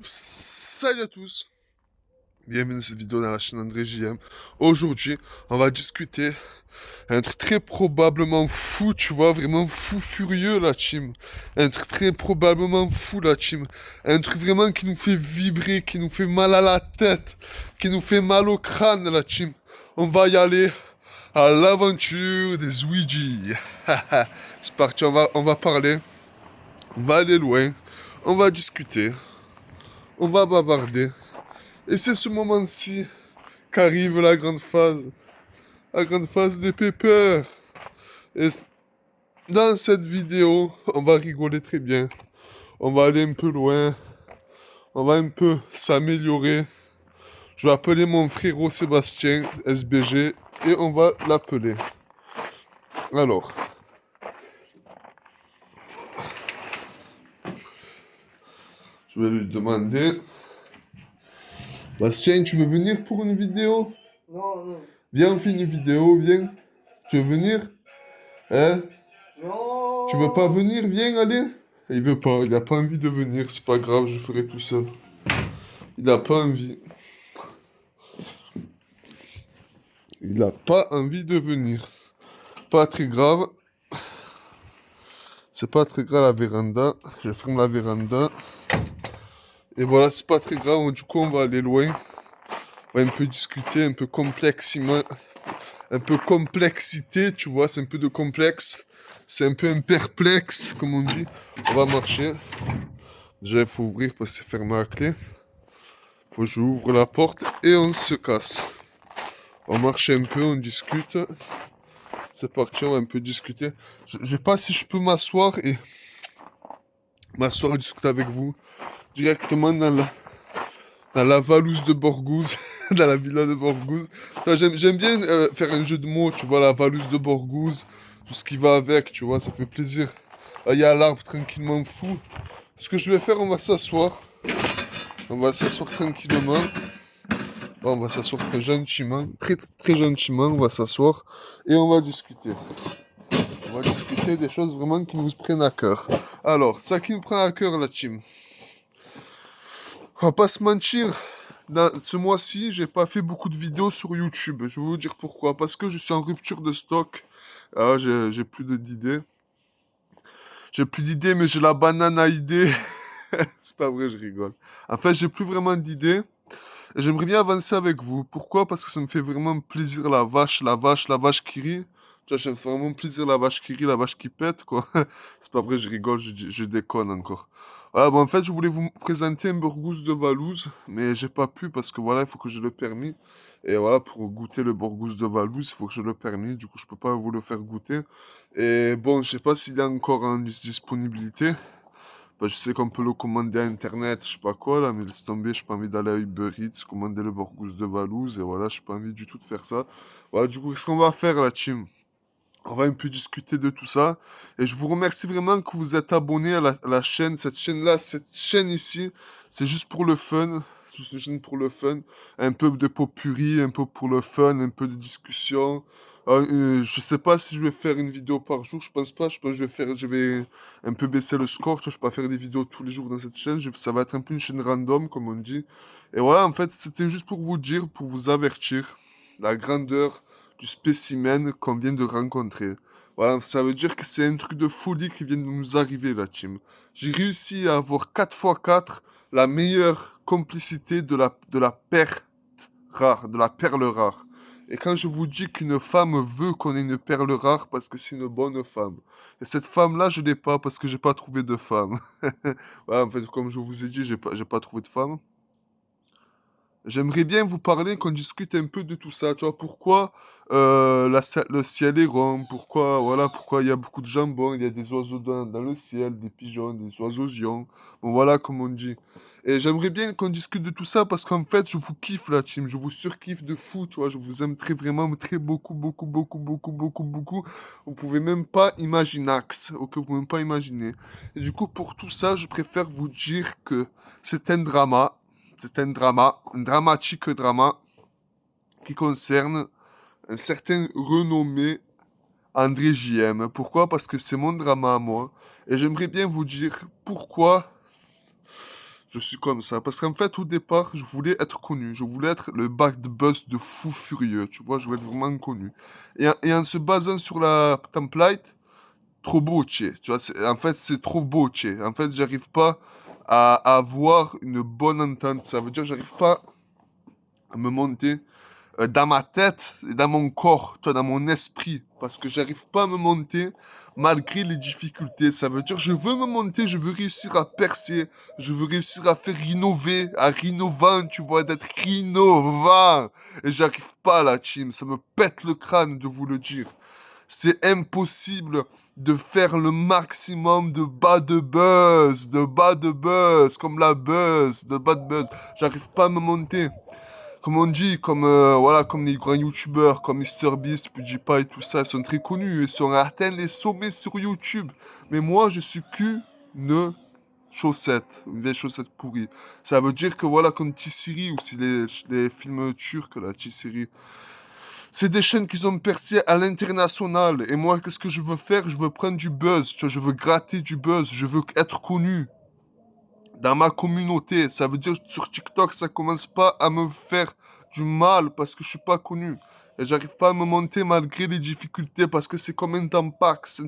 Salut à tous, bienvenue dans cette vidéo dans la chaîne André JM. Aujourd'hui, on va discuter un truc très probablement fou, tu vois, vraiment fou furieux la team. Un truc très probablement fou la team. Un truc vraiment qui nous fait vibrer, qui nous fait mal à la tête, qui nous fait mal au crâne la team. On va y aller à l'aventure des Ouija. C'est parti, on va parler, on va aller loin, on va discuter, on va bavarder. Et c'est ce moment-ci qu'arrive la grande phase des pépères. Et dans cette vidéo, on va rigoler très bien. On va aller un peu loin. On va un peu s'améliorer. Je vais appeler mon frérot Sébastien, SBG, et on va l'appeler. Alors, je vais lui demander... Bastien, tu veux venir pour une vidéo? Non, non. Viens, on fait une vidéo, viens. Tu veux venir? Hein? Non. Tu veux pas venir? Viens, allez. Il veut pas, il a pas envie de venir, c'est pas grave, je ferai tout seul. Il a pas envie. Il a pas envie de venir. Pas très grave. C'est pas très grave la véranda. Je ferme la véranda. Et voilà, c'est pas très grave. Du coup, on va aller loin. On va un peu discuter, un peu complexement. Un peu complexité, tu vois, c'est un peu de complexe. C'est un peu un perplexe, comme on dit. On va marcher. Déjà, il faut ouvrir parce que c'est fermé à clé. Faut que j'ouvre la porte et on se casse. On marche un peu, on discute. C'est parti, on va un peu discuter. Je sais pas si je peux m'asseoir et discuter avec vous directement dans la Valouse de Borgouze, dans la villa de Borgouze. J'aime bien faire un jeu de mots, tu vois, la Valouse de Borgouze, tout ce qui va avec, tu vois, ça fait plaisir. Là, il y a l'arbre tranquillement fou. Ce que je vais faire, on va s'asseoir. On va s'asseoir tranquillement. Bon, on va s'asseoir très gentiment, très gentiment, on va s'asseoir et on va discuter. On va discuter des choses vraiment qui nous prennent à cœur. Alors, ça qui nous prend à cœur, la team. On va pas se mentir, ce mois-ci, j'ai pas fait beaucoup de vidéos sur YouTube. Je vais vous dire pourquoi. Parce que je suis en rupture de stock. Ah, j'ai plus d'idées. J'ai plus d'idées, mais j'ai la banane à idées. C'est pas vrai, je rigole. En fait, j'ai plus vraiment d'idées. Et j'aimerais bien avancer avec vous. Pourquoi? Parce que ça me fait vraiment plaisir la vache qui rit. Tu vois, ça me fait vraiment plaisir la vache qui rit, la vache qui pète, quoi. C'est pas vrai, je rigole, je déconne encore. Voilà, bon, en fait, je voulais vous présenter un Bourgouze de Valouse, mais j'ai pas pu parce que voilà, il faut que j'ai le permis. Et voilà, pour goûter le Bourgouze de Valouse, il faut que j'ai le permis, du coup, je peux pas vous le faire goûter. Et bon, je sais pas s'il est encore en disponibilité. Bah, je sais qu'on peut le commander à internet, je sais pas quoi là, mais laisse tomber, j'ai pas envie d'aller à Uber Eats, commander le Bourgouze de Valouse, et voilà, j'ai pas envie du tout de faire ça. Voilà, du coup, qu'est-ce qu'on va faire la team? On va un peu discuter de tout ça, et je vous remercie vraiment que vous êtes abonnés à la chaîne, cette chaîne ici, c'est juste pour le fun, c'est juste une chaîne pour le fun, un peu de pot-pourri, un peu pour le fun, un peu de discussion. Je sais pas si je vais faire une vidéo par jour, je pense pas, je pense que je vais un peu baisser le score, tu vois, je peux pas faire des vidéos tous les jours dans cette chaîne, ça va être un peu une chaîne random, comme on dit. Et voilà, en fait, c'était juste pour vous dire, pour vous avertir, la grandeur du spécimen qu'on vient de rencontrer. Voilà, ça veut dire que c'est un truc de folie qui vient de nous arriver, la team. J'ai réussi à avoir 4x4 la meilleure complicité de la perle rare, de la perle rare. Et quand je vous dis qu'une femme veut qu'on ait une perle rare parce que c'est une bonne femme. Et cette femme-là, je l'ai pas parce que j'ai pas trouvé de femme. Voilà, en fait, comme je vous ai dit, j'ai pas trouvé de femme. J'aimerais bien vous parler, qu'on discute un peu de tout ça, tu vois, pourquoi le ciel est rond, pourquoi, voilà, pourquoi il y a beaucoup de jambon, il y a des oiseaux dans le ciel, des pigeons, des oiseaux ions, bon voilà, comme on dit. Et j'aimerais bien qu'on discute de tout ça, parce qu'en fait, je vous kiffe, la team, je vous surkiffe de fou, tu vois, je vous aime très vraiment, très beaucoup, beaucoup, beaucoup, beaucoup, beaucoup, beaucoup. Vous pouvez même pas imaginer, ok, vous pouvez même pas imaginer. Et du coup, pour tout ça, je préfère vous dire que c'est un drama, un dramatique drama qui concerne un certain renommé André JM. Pourquoi? Parce que c'est mon drama à moi. Et j'aimerais bien vous dire pourquoi Je suis comme ça. Parce qu'en fait, au départ, je voulais être connu. Je voulais être le bad buzz de fou furieux, tu vois? Je voulais être vraiment connu. Et en se basant sur la template, trop beau, tu vois? En fait, c'est trop beau, En fait, j'arrive pas à avoir une bonne entente. Ça veut dire, j'arrive pas à me monter dans ma tête et dans mon corps, tu vois, dans mon esprit, parce que j'arrive pas à me monter malgré les difficultés. Ça veut dire, je veux me monter, je veux réussir à percer, je veux réussir à faire innover, à innovant, tu vois, d'être innovant. Et j'arrive pas là, team, ça me pète le crâne de vous le dire. C'est impossible de faire le maximum de bas de buzz, comme la buzz, de bad buzz. J'arrive pas à me monter comme on dit, voilà, comme les grands youtubeurs, comme MrBeast, PewDiePie et tout ça, ils sont très connus, ils ont atteint les sommets sur YouTube. Mais moi, je suis qu'une chaussette, une vieille chaussette pourrie. Ça veut dire que voilà, comme T-Series, ou si les films turcs, là, T-Series, c'est des chaînes qui ont percé à l'international. Et moi, qu'est-ce que je veux faire? Je veux prendre du buzz, tu vois, je veux gratter du buzz, je veux être connu dans ma communauté. Ça veut dire sur TikTok, ça commence pas à me faire du mal parce que je suis pas connu. Et j'arrive pas à me monter malgré les difficultés parce que c'est comme un tampax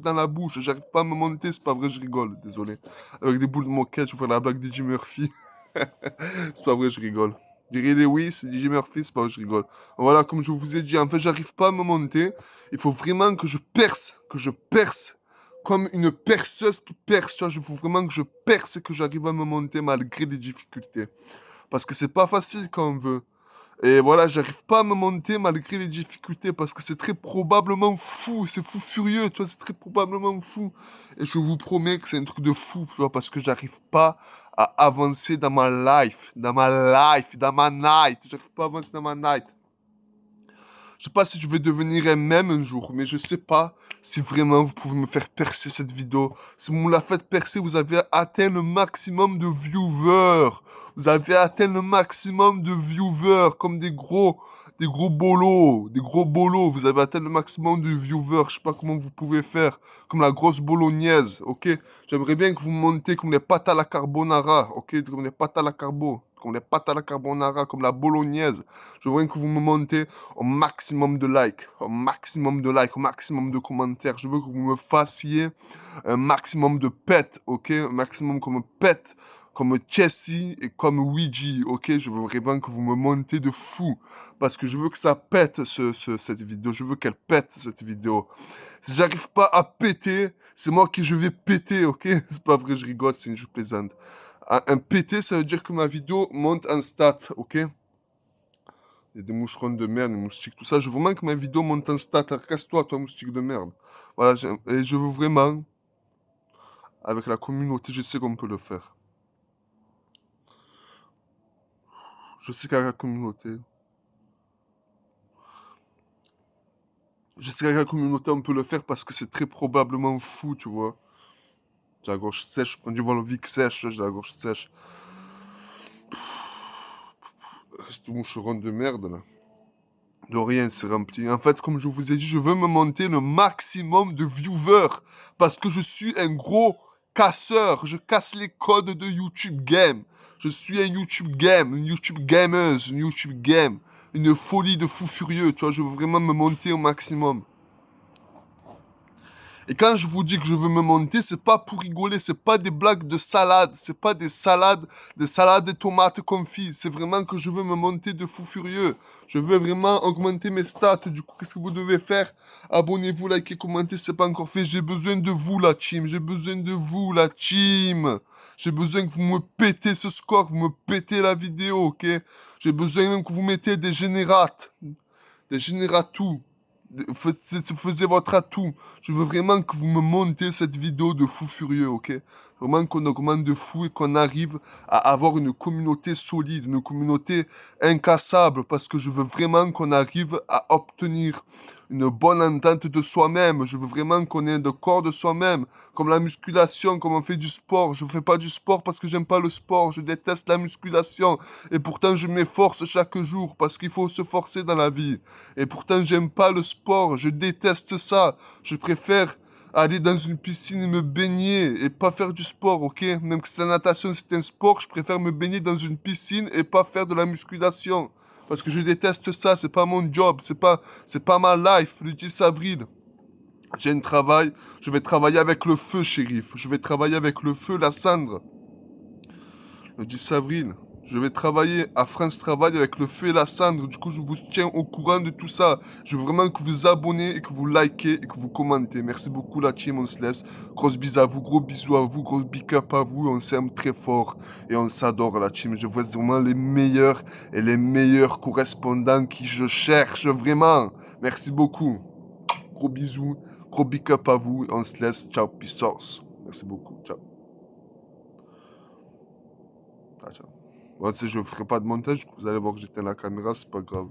dans la bouche. J'arrive pas à me monter, c'est pas vrai, je rigole, désolé. Avec des boules de moquette, je fais la blague d'Eddie Murphy. C'est pas vrai, je rigole. Jerry Lewis, Eddie Murphy, c'est pas vrai, je rigole. Voilà, comme je vous ai dit, en fait, j'arrive pas à me monter. Il faut vraiment que je perce comme une perceuse qui perce, tu vois, je veux vraiment que je perce et que j'arrive à me monter malgré les difficultés. Parce que c'est pas facile quand on veut. Et voilà, j'arrive pas à me monter malgré les difficultés parce que c'est très probablement fou, c'est fou furieux, tu vois, c'est très probablement fou. Et je vous promets que c'est un truc de fou, tu vois, parce que j'arrive pas à avancer dans ma life, dans ma night. J'arrive pas à avancer dans ma night. Je sais pas si je vais devenir un mème un jour, mais je sais pas si vraiment vous pouvez me faire percer cette vidéo. Si vous me la faites percer, vous avez atteint le maximum de viewers. Vous avez atteint le maximum de viewers, comme des gros bolos, des gros bolos. Vous avez atteint le maximum de viewers. Je sais pas comment vous pouvez faire, comme la grosse bolognaise, ok? J'aimerais bien que vous montez comme les pâtes à la carbonara, ok? Comme les pâtes à la carbo, comme les pâtes à la carbonara, comme la bolognaise. J'aimerais bien que vous me montez au maximum de likes, au maximum de likes, au maximum de commentaires. Je veux que vous me fassiez un maximum de pets, ok? Un maximum comme pet, comme Chessy et comme Ouija, ok? Je veux vraiment que vous me montez de fou. Parce que je veux que ça pète cette vidéo. Je veux qu'elle pète cette vidéo. Si j'arrive pas à péter, c'est moi qui je vais péter, ok? C'est pas vrai, je rigole, je plaisante. Un péter, ça veut dire que ma vidéo monte en stat, ok? Il y a des moucherons de merde, des moustiques, tout ça. Je veux vraiment que ma vidéo monte en stat. Casse-toi, toi, moustique de merde. Voilà, et je veux vraiment, avec la communauté, je sais qu'on peut le faire. Je sais qu'avec la communauté, on peut le faire parce que c'est très probablement fou, tu vois. J'ai la gorge sèche, je prends du Volvic sèche, j'ai la gorge sèche. Reste moucheron de merde, là. De rien, c'est rempli. En fait, comme je vous ai dit, je veux me monter le maximum de viewers. Parce que je suis un gros casseur. Je casse les codes de YouTube Game. Je suis un YouTube Game, une YouTube Gameuse, une YouTube Game. Une folie de fou furieux, tu vois. Je veux vraiment me monter au maximum. Et quand je vous dis que je veux me monter, c'est pas pour rigoler, c'est pas des blagues de salade, c'est pas des salades de tomates confit. C'est vraiment que je veux me monter de fou furieux. Je veux vraiment augmenter mes stats. Du coup, qu'est-ce que vous devez faire? Abonnez-vous, likez, commentez, c'est pas encore fait. J'ai besoin de vous, la team. J'ai besoin de vous, la team. J'ai besoin que vous me pétez ce score, vous me pétez la vidéo, ok? J'ai besoin même que vous mettez des générates. Des génératous. Faisez votre atout. Je veux vraiment que vous me montez cette vidéo de fou furieux, ok? Vraiment qu'on augmente de fou et qu'on arrive à avoir une communauté solide, une communauté incassable, parce que je veux vraiment qu'on arrive à obtenir une bonne entente de soi-même. Je veux vraiment qu'on ait le corps de soi-même, comme la musculation, comme on fait du sport. Je ne fais pas du sport parce que j'aime pas le sport, je déteste la musculation. Et pourtant, je m'efforce chaque jour parce qu'il faut se forcer dans la vie. Et pourtant, j'aime pas le sport, je déteste ça. Je préfère aller dans une piscine et me baigner et pas faire du sport, ok? Même que si la natation c'est un sport, je préfère me baigner dans une piscine et pas faire de la musculation. Parce que je déteste ça, c'est pas mon job, c'est pas ma life, le 10 avril. J'ai un travail, je vais travailler avec le feu, shérif. Je vais travailler avec le feu, la cendre. Le 10 avril, je vais travailler à France Travail avec le feu et la cendre. Du coup, je vous tiens au courant de tout ça. Je veux vraiment que vous abonnez et que vous likez et que vous commentez. Merci beaucoup la team, on se laisse. Grosse bise à vous, gros bisous à vous, gros big up à vous. On s'aime très fort et on s'adore la team. Je vois vraiment les meilleurs et les meilleurs correspondants qui je cherche vraiment. Merci beaucoup. Gros bisous, gros big up à vous. On se laisse. Ciao, peace out. Merci beaucoup. Ciao. Ciao, ciao. Bon, tu sais, je ferai pas de montage, vous allez voir que j'éteins la caméra, c'est pas grave.